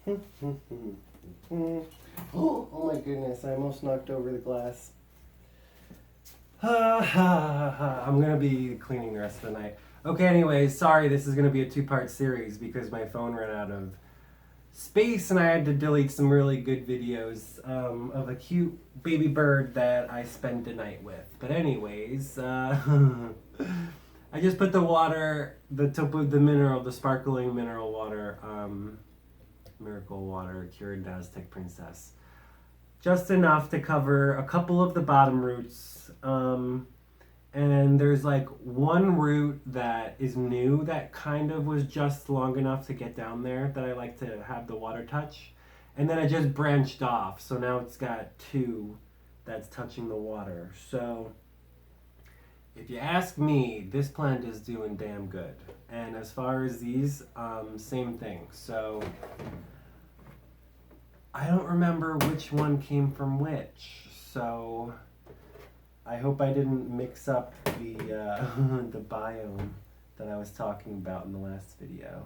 Oh my goodness, I almost knocked over the glass. I'm gonna be cleaning the rest of the night. Okay, anyways, sorry, this is gonna be a two-part series because my phone ran out of space and I had to delete some really good videos of a cute baby bird that I spent the night with. But anyways, I just put the water, the sparkling mineral water, miracle water, cured Aztec princess. Just enough to cover a couple of the bottom roots. And there's like one root that is new that kind of was just long enough to get down there that I like to have the water touch. And then it just branched off. So now it's got two that's touching the water. So if you ask me, this plant is doing damn good. And as far as these, same thing. So I don't remember which one came from which. So I hope I didn't mix up the the biome that I was talking about in the last video.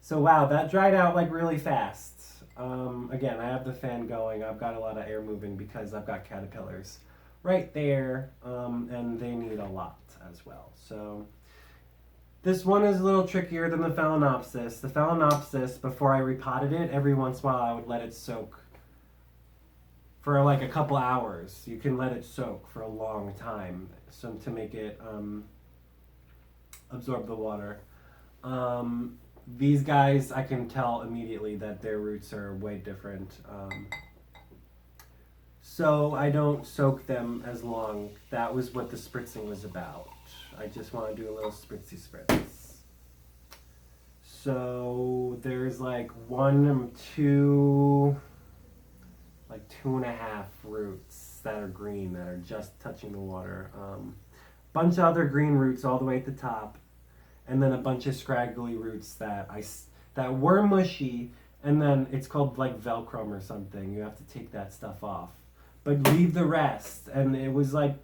So wow, that dried out like really fast. Again, I have the fan going. I've got a lot of air moving because I've got caterpillars right there, and they need a lot as well. So this one is a little trickier than the Phalaenopsis. The Phalaenopsis, before I repotted it, every once in a while I would let it soak for like a couple hours. You can let it soak for a long time, so to make it absorb the water. These guys, I can tell immediately that their roots are way different. So I don't soak them as long. That was what the spritzing was about. I just want to do a little spritzy spritz. So there's like 2.5 roots that are green that are just touching the water. Bunch of other green roots all the way at the top, and then a bunch of scraggly roots that were mushy, and then it's called like Velcro or something. You have to take that stuff off, but leave the rest, and it was like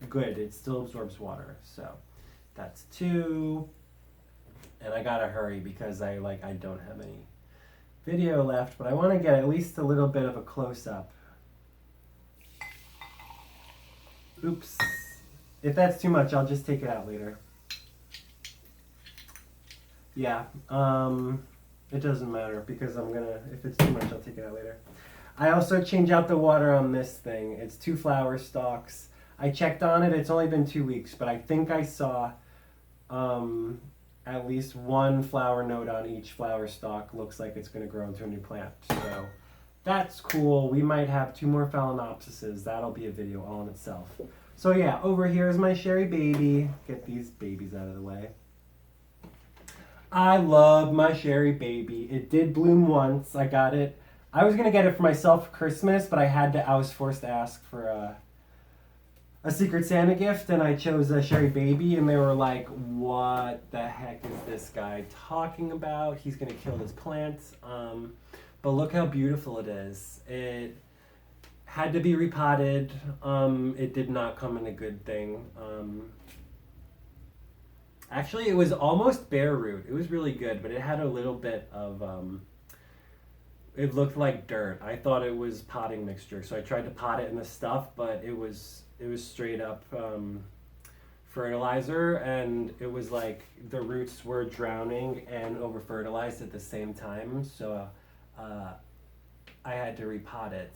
good. It still absorbs water. So that's 2, and I gotta hurry because I don't have any video left, but I want to get at least a little bit of a close-up. Oops. If that's too much, I'll just take it out later. Yeah, it doesn't matter because if it's too much, I'll take it out later. I also change out the water on this thing. It's 2 flower stalks. I checked on it. It's only been 2 weeks, but I think I saw at least 1 flower node on each flower stalk. Looks like it's going to grow into a new plant. So that's cool. We might have 2 more Phalaenopsises. That'll be a video all in itself. So yeah, over here is my Sherry baby. Get these babies out of the way. I love my Sherry baby. It did bloom once. I got it. I was going to get it for myself for Christmas, but I was forced to ask for a Secret Santa gift, and I chose a Sherry baby, and they were like, what the heck is this guy talking about? He's going to kill this plant. But look how beautiful it is. It had to be repotted. It did not come in a good thing. Actually, it was almost bare root. It was really good, but it had a little bit of, it looked like dirt. I thought it was potting mixture, so I tried to pot it in the stuff, but it was straight up fertilizer, and it was like the roots were drowning and over fertilized at the same time, so I had to repot it.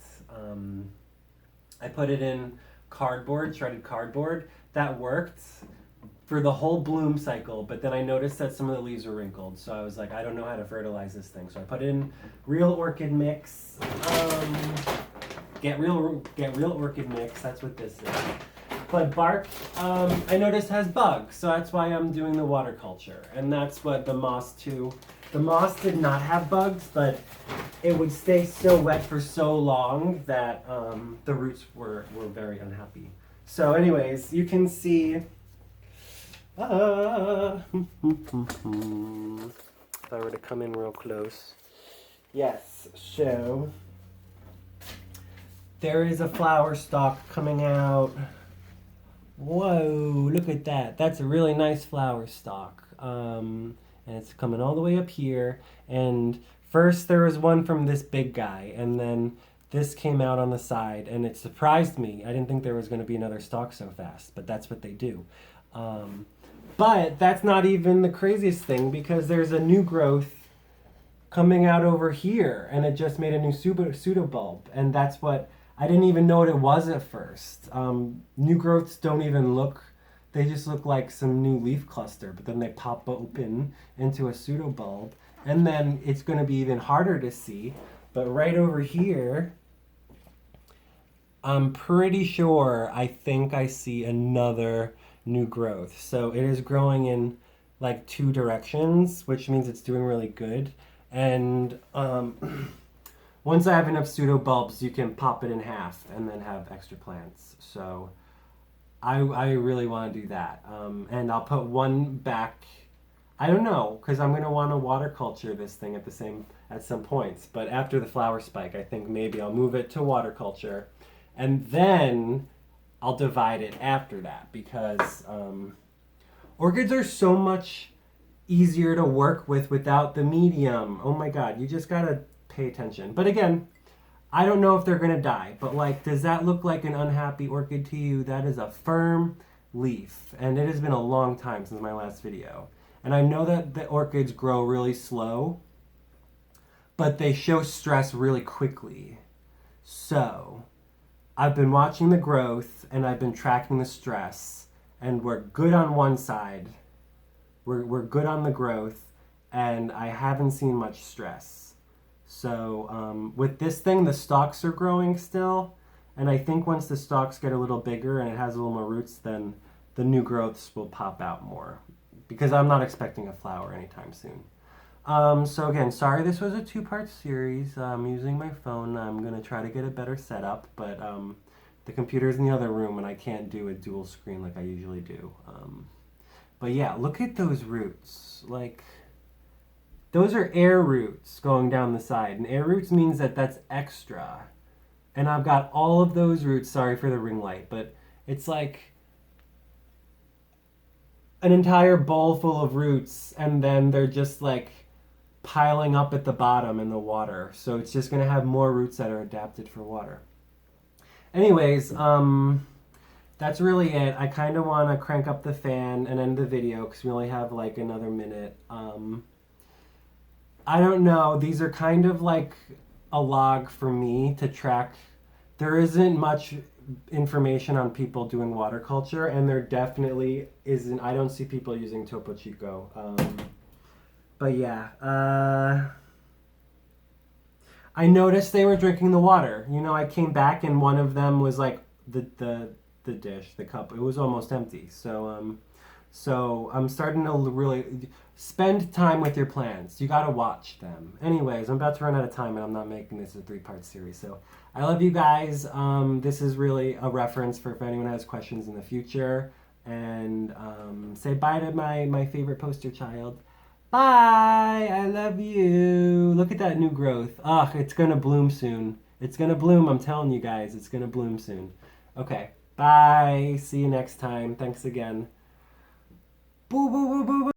I put it in cardboard, shredded cardboard. That worked for the whole bloom cycle, but then I noticed that some of the leaves were wrinkled, so I was like, I don't know how to fertilize this thing. So I put in real orchid mix. Get real orchid mix, that's what this is. But bark, I noticed has bugs, so that's why I'm doing the water culture. And that's what the moss too. The moss did not have bugs, but it would stay so wet for so long that the roots were very unhappy. So anyways, you can see, if I were to come in real close. Yes, so there is a flower stalk coming out. Whoa, look at that. That's a really nice flower stalk. And it's coming all the way up here. And First, there was one from this big guy, and then this came out on the side, and it surprised me. I didn't think there was going to be another stalk so fast, but that's what they do. Um, but that's not even the craziest thing, because there's a new growth coming out over here, and it just made a new pseudobulb, and that's what I didn't even know what it was at first. New growths don't even look; they just look like some new leaf cluster, but then they pop open into a pseudobulb, and then it's going to be even harder to see. But right over here, I'm pretty sure I think I see another new growth. So it is growing in like two directions, which means it's doing really good. And once I have enough pseudobulbs, you can pop it in half and then have extra plants. So I really want to do that. And I'll put one back. I don't know, because I'm going to want to water culture this thing at some points. But after the flower spike, I think maybe I'll move it to water culture. And then I'll divide it after that, because orchids are so much easier to work with without the medium. Oh my god, you just gotta pay attention. But again, I don't know if they're gonna die, but like, does that look like an unhappy orchid to you? That is a firm leaf, and it has been a long time since my last video. And I know that the orchids grow really slow, but they show stress really quickly. So I've been watching the growth, and I've been tracking the stress, and we're good on one side. We're good on the growth, and I haven't seen much stress. So with this thing, the stalks are growing still, and I think once the stalks get a little bigger and it has a little more roots, then the new growths will pop out more, because I'm not expecting a flower anytime soon. So again, sorry this was a two-part series. I'm using my phone. I'm going to try to get a better setup, but the computer's in the other room and I can't do a dual screen like I usually do. But yeah, look at those roots. Like, those are air roots going down the side, and air roots means that that's extra. And I've got all of those roots, sorry for the ring light, but it's like an entire bowl full of roots, and then they're just like piling up at the bottom in the water. So it's just going to have more roots that are adapted for water. Anyways, that's really it. I kind of want to crank up the fan and end the video because we only have like another minute. I don't know. These are kind of like a log for me to track. There isn't much information on people doing water culture, and there definitely isn't. I don't see people using Topo Chico. But yeah, I noticed they were drinking the water. You know, I came back and one of them was like the dish, the cup. It was almost empty. So I'm starting to really spend time with your plants. You gotta watch them. Anyways, I'm about to run out of time, and I'm not making this a 3-part series. So I love you guys. This is really a reference for if anyone has questions in the future. And say bye to my favorite poster child. Bye! I love you. Look at that new growth. Ugh, it's gonna bloom soon. It's gonna bloom, I'm telling you guys. It's gonna bloom soon. Okay, bye. See you next time. Thanks again. Boo, boo, boo, boo, boo.